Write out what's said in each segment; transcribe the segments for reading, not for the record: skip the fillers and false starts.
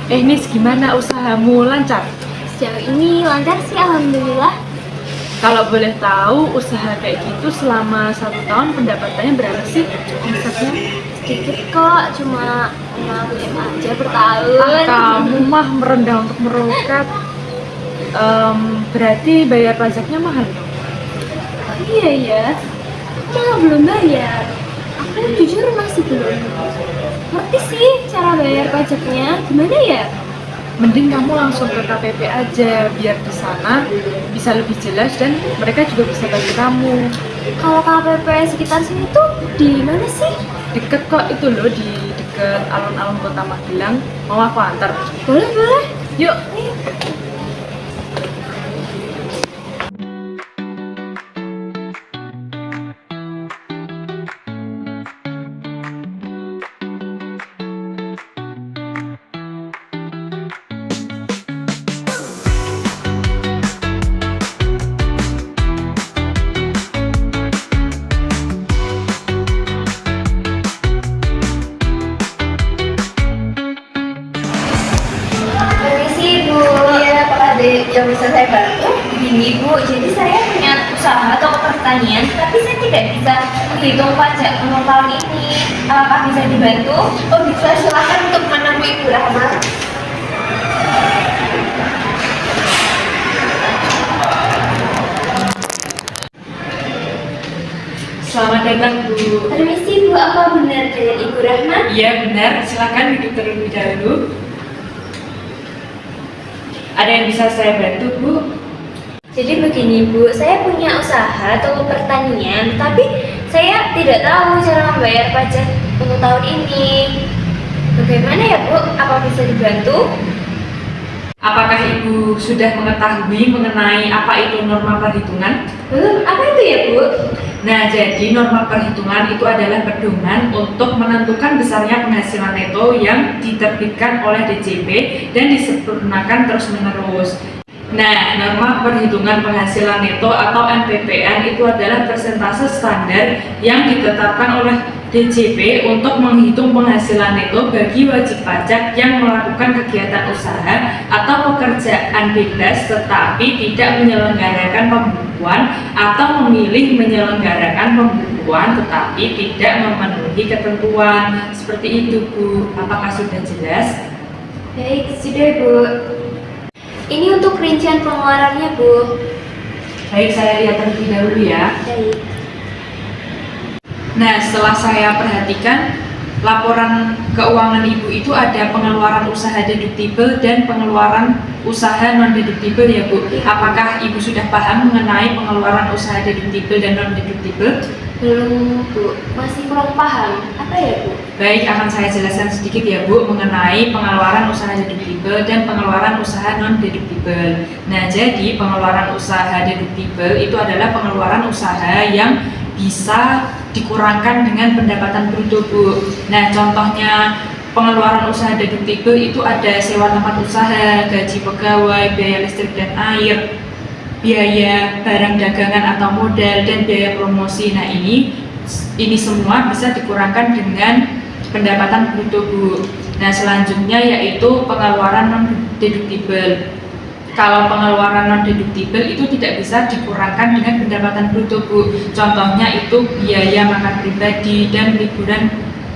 Nis, gimana usahamu, lancar? Sejauh ini lancar sih, alhamdulillah. Kalau boleh tahu, usaha kayak gitu selama 1 tahun pendapatannya berapa sih omsetnya? Sedikit kok, cuma 6 M aja per tahun. Kamu mah merendah untuk meroket. Berarti bayar pajaknya mahal dong? Oh iya ya, malah belum bayar. Aku jujur masih belum ngerti sih cara bayar pajaknya. Gimana ya? Mending kamu langsung ke KPP aja, biar di sana bisa lebih jelas dan mereka juga bisa bantu kamu. Kalau KPP sekitar sini tuh di mana sih? Deket kok itu loh, di deket alun-alun Kota Magelang. Mau aku antar? Boleh, boleh. Yuk. Permisi Bu. Iya, Pak Ade, yang bisa saya bantu? Begini Bu, jadi saya punya usaha toko pertanian, tapi saya tidak bisa menghitung pajak untuk tahun ini. Apakah bisa dibantu? Oh bisa, silakan untuk menemui Ibu Rahma. Selamat datang, Bu. Permisi Bu, apa benar dengan Ibu Rahma? Iya benar, silakan duduk terlebih dahulu. Ada yang bisa saya bantu, Bu? Jadi begini Bu, saya punya usaha toko pertanian, tapi saya tidak tahu cara membayar pajak untuk tahun ini. Bagaimana ya Bu? Apa bisa dibantu? Apakah Ibu sudah mengetahui mengenai apa itu norma perhitungan? Belum, apa itu ya Bu? Nah, jadi norma perhitungan itu adalah pedoman untuk menentukan besarnya penghasilan neto yang diterbitkan oleh DJP dan disempurnakan terus-menerus. Nah, norma perhitungan penghasilan neto atau NPPN itu adalah persentase standar yang ditetapkan oleh DJP untuk menghitung penghasilan neto bagi wajib pajak yang melakukan kegiatan usaha atau pekerjaan bebas tetapi tidak menyelenggarakan pembukuan atau memilih menyelenggarakan pembukuan tetapi tidak memenuhi ketentuan. Seperti itu, Bu. Apakah sudah jelas? Baik, sudah Bu. Ini untuk rincian pengeluarannya Bu. Baik, saya lihat terlebih dahulu ya. Baik. Nah, setelah saya perhatikan, laporan keuangan Ibu itu ada pengeluaran usaha deduktibel dan pengeluaran usaha non-deduktibel ya Bu. Apakah Ibu sudah paham mengenai pengeluaran usaha deduktibel dan non-deduktibel? Belum Bu, masih kurang paham. Apa ya Bu? Baik, akan saya jelaskan sedikit ya Bu mengenai pengeluaran usaha deduktibel dan pengeluaran usaha non-deduktibel. Nah, jadi pengeluaran usaha deduktibel itu adalah pengeluaran usaha yang bisa dikurangkan dengan pendapatan bruto Bu. Nah, contohnya pengeluaran usaha deduktibel itu ada sewa tempat usaha, gaji pegawai, biaya listrik dan air, biaya barang dagangan atau modal, dan biaya promosi. Nah, ini semua bisa dikurangkan dengan pendapatan bruto Bu. Nah, selanjutnya yaitu pengeluaran non-deduktibel. Kalau pengeluaran non-deduktibel itu tidak bisa dikurangkan dengan pendapatan bruto Bu. Contohnya itu biaya makan pribadi dan liburan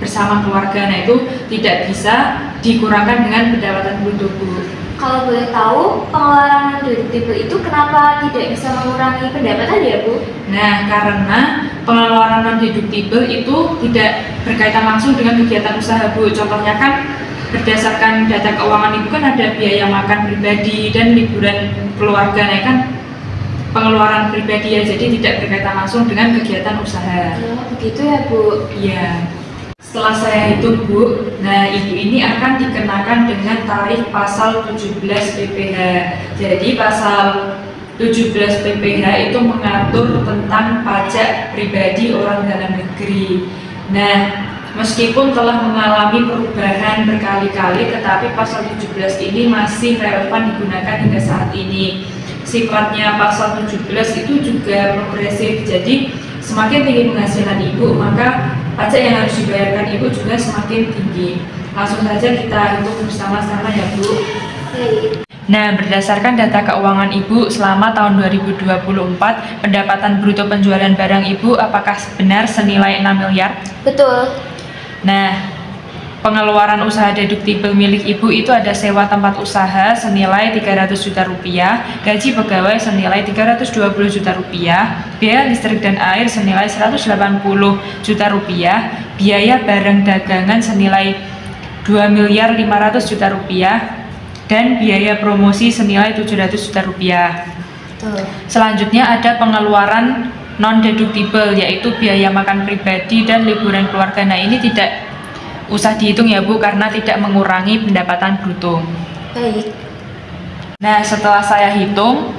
bersama keluarga. Nah, itu tidak bisa dikurangkan dengan pendapatan bruto Bu. Kalau boleh tahu, pengeluaran non-deduktibel itu kenapa tidak bisa mengurangi pendapatan ya Bu? Nah, karena pengeluaran non-deduktibel itu tidak berkaitan langsung dengan kegiatan usaha Bu. Contohnya kan berdasarkan data keuangan Ibu kan ada biaya makan pribadi dan liburan keluarga. Nah, kan pengeluaran pribadi ya, jadi tidak berkaitan langsung dengan kegiatan usaha. Oh, begitu ya Bu? Iya. Setelah saya hitung Bu, nah Ibu ini akan dikenakan dengan tarif pasal 17 PPh. Jadi pasal 17 PPh itu mengatur tentang pajak pribadi orang dalam negeri. Nah, meskipun telah mengalami perubahan berkali-kali, tetapi pasal 17 ini masih relevan digunakan hingga saat ini. Sifatnya pasal 17 itu juga progresif, jadi semakin tinggi penghasilan Ibu, maka pajak yang harus dibayarkan Ibu juga semakin tinggi. Langsung saja kita hitung bersama-sama ya Bu. Nah, berdasarkan data keuangan Ibu selama tahun 2024, pendapatan bruto penjualan barang Ibu apakah benar senilai 6 miliar? Betul. Nah, pengeluaran usaha deduktibel milik Ibu itu ada sewa tempat usaha senilai 300 juta rupiah, gaji pegawai senilai 320 juta rupiah, biaya listrik dan air senilai 180 juta rupiah, biaya barang dagangan senilai 2 miliar 500 juta rupiah, dan biaya promosi senilai 700 juta rupiah. Selanjutnya ada pengeluaran non-deduktibel, yaitu biaya makan pribadi dan liburan keluarga. Nah, ini tidak usah dihitung ya Bu, karena tidak mengurangi pendapatan bruto. Baik. Nah, setelah saya hitung,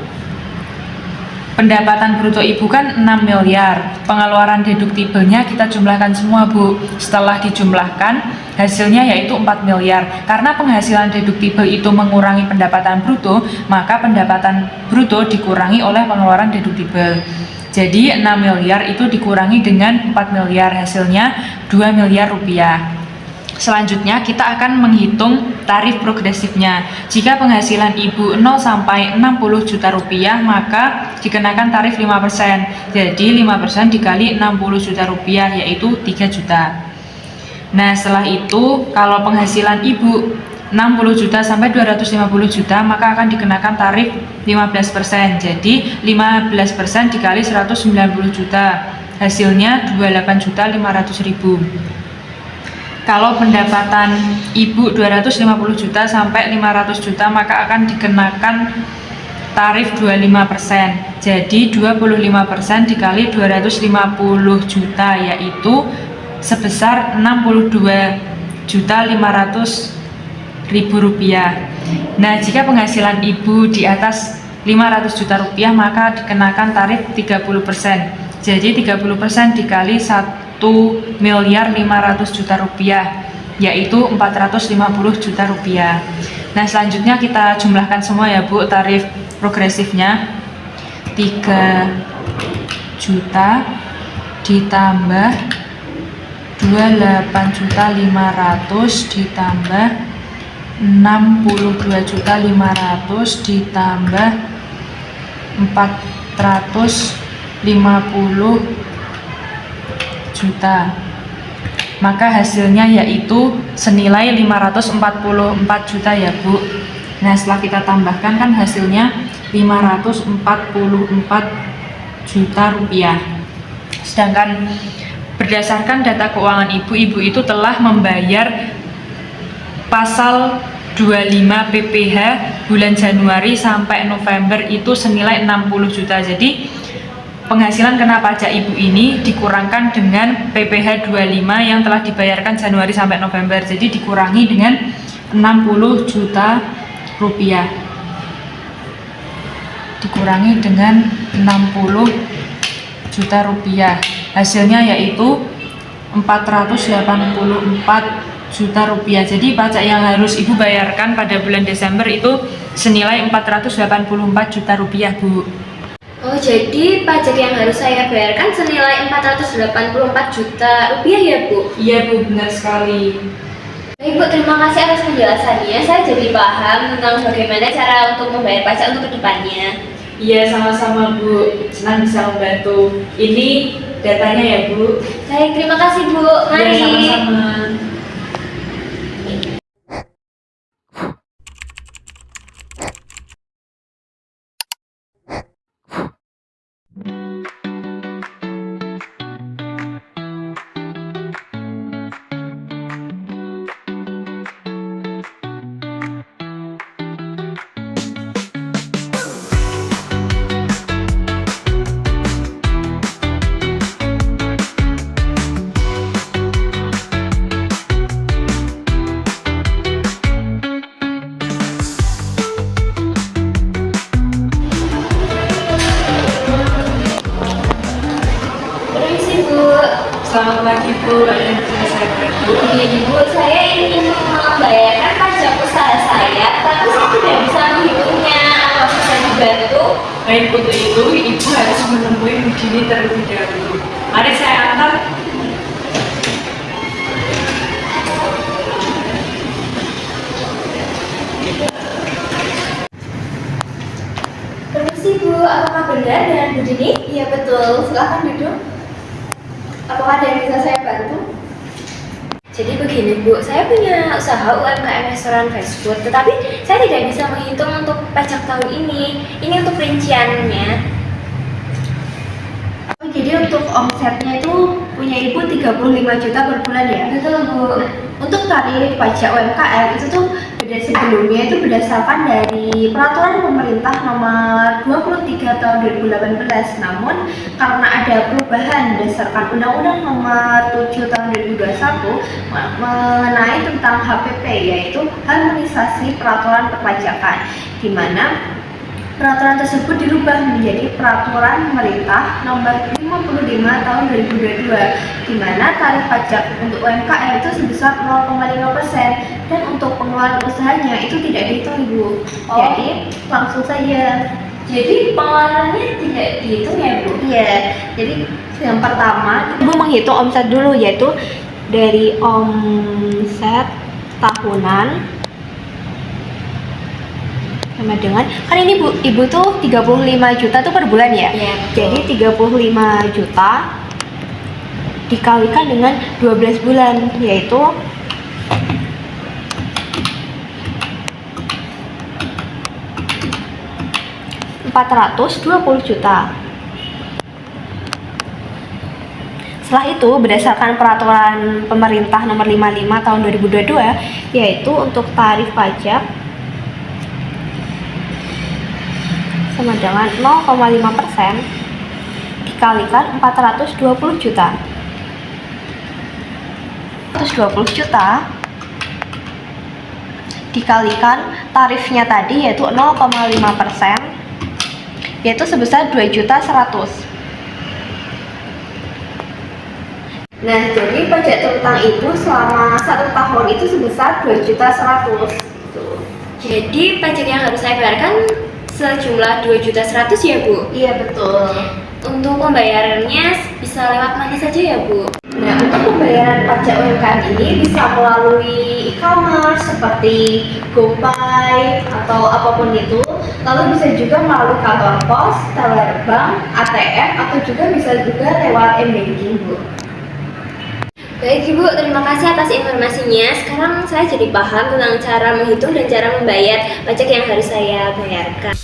pendapatan bruto Ibu kan 6 miliar. Pengeluaran deduktibelnya kita jumlahkan semua Bu. Setelah dijumlahkan, hasilnya yaitu 4 miliar. Karena penghasilan deduktibel itu mengurangi pendapatan bruto, maka pendapatan bruto dikurangi oleh pengeluaran deduktibel. Jadi 6 miliar itu dikurangi dengan 4 miliar, hasilnya 2 miliar rupiah. Selanjutnya kita akan menghitung tarif progresifnya. Jika penghasilan Ibu 0 sampai 60 juta rupiah, maka dikenakan tarif 5%. Jadi 5% dikali 60 juta rupiah yaitu 3 juta. Nah, setelah itu kalau penghasilan Ibu 60 juta sampai 250 juta, maka akan dikenakan tarif 15%. Jadi 15% dikali 190 juta. Hasilnya 28 juta 500 ribu. Kalau pendapatan Ibu 250 juta sampai 500 juta, maka akan dikenakan tarif 25%. Jadi 25% dikali 250 juta yaitu sebesar 62 juta 500 ribu rupiah. Nah, jika penghasilan Ibu di atas 500 juta rupiah, maka dikenakan tarif 30%. Jadi 30% dikali 1 miliar 500 juta rupiah yaitu 450 juta rupiah. Nah, selanjutnya kita jumlahkan semua ya Bu, tarif progresifnya 3 juta ditambah 28 juta 500 ditambah 62 juta 500 ditambah 450 juta, maka hasilnya yaitu senilai 544 juta ya Bu. Nah, setelah kita tambahkan kan hasilnya 544 juta rupiah. Sedangkan berdasarkan data keuangan Ibu itu telah membayar pasal 25 PPh bulan Januari sampai November itu senilai 60 juta. Jadi penghasilan kena pajak Ibu ini dikurangkan dengan PPh 25 yang telah dibayarkan Januari sampai November. Jadi dikurangi dengan 60 juta rupiah. Dikurangi dengan 60 juta rupiah. Hasilnya yaitu 484 juta rupiah. Jadi pajak yang harus Ibu bayarkan pada bulan Desember itu senilai 484 juta rupiah Bu. Oh, jadi pajak yang harus saya bayarkan senilai 484 juta rupiah ya Bu? Iya Bu, benar sekali. Baik Bu, terima kasih atas penjelasannya. Saya jadi paham tentang bagaimana cara untuk membayar pajak untuk kedepannya. Iya, sama-sama Bu, senang bisa membantu. Ini datanya ya Bu. Baik, terima kasih Bu. Mari. Iya, sama-sama. Selamat pagi Bu, ada yang bisa saya bantu? Ibu, saya ingin membayarkan pajak usaha saya, tapi saya tidak bisa menghitungnya. Apa bisa dibantu? Baik, untuk itu Ibu harus menemui Bu Dini terlebih dahulu. Mari saya antar. Apakah ada yang bisa saya bantu? Jadi begini Bu, saya punya usaha UMKM restoran fast food, tetapi saya tidak bisa menghitung untuk pajak tahun ini. Ini untuk rinciannya. Oh, jadi untuk omsetnya itu punya Ibu 35 juta per bulan ya? Betul Bu. Untuk tarif pajak UMKM itu tuh sebelumnya itu berdasarkan dari peraturan pemerintah nomor 23 tahun 2018. Namun karena ada perubahan berdasarkan Undang-Undang nomor 7 tahun 2021 mengenai tentang HPP, yaitu harmonisasi peraturan perpajakan, di mana peraturan tersebut dirubah menjadi peraturan pemerintah nomor 55 tahun 2022, di mana tarif pajak untuk UMKM itu sebesar 0,5% dan untuk pengeluaran usahanya itu tidak dihitung Ibu. Jadi langsung saja. Jadi pengeluarannya tidak dihitung ya Bu? Iya, jadi yang pertama Ibu menghitung omset dulu, yaitu dari omset tahunan sama dengan, kan ini Ibu tuh 35 juta tuh per bulan ya? Iya. Jadi 35 juta dikalikan dengan 12 bulan, yaitu 420 juta. Setelah itu, berdasarkan peraturan pemerintah nomor 55 tahun 2022, yaitu untuk tarif pajak sama dengan 0,5% dikalikan 420 juta. 420 juta dikalikan tarifnya tadi, yaitu 0,5%, yaitu sebesar 2.100.000. Nah, jadi pajak terutang Ibu selama 1 tahun itu sebesar 2.100.000. Jadi pajak yang harus saya bayarkan sejumlah 2.100.000 ya Bu? Iya, betul. Untuk pembayarannya bisa lewat mana saja ya Bu? Nah, untuk pembayaran pajak UMKM ini bisa melalui e-commerce seperti GoPay atau apapun itu. Lalu bisa juga melalui kantor pos, teller bank, ATM, atau juga bisa juga lewat m-banking Bu. Baik Ibu, terima kasih atas informasinya. Sekarang saya jadi paham tentang cara menghitung dan cara membayar pajak yang harus saya bayarkan.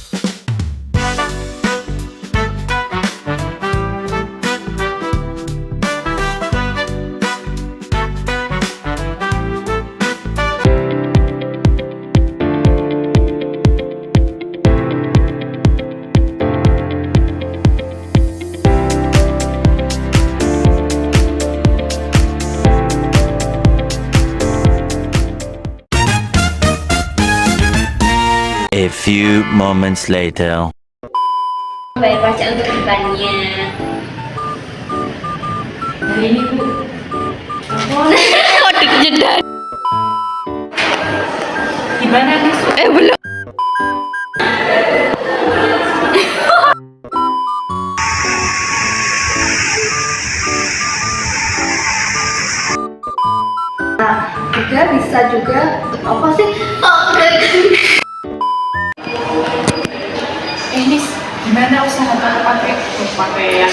A few moments later. Bayar pajak untuk depannya. Nah ini Bu. Kok dikejedan? Gimana nih? Belum. Nah, juga bisa juga apa sih? Ini gimana usaha kamu pakai yang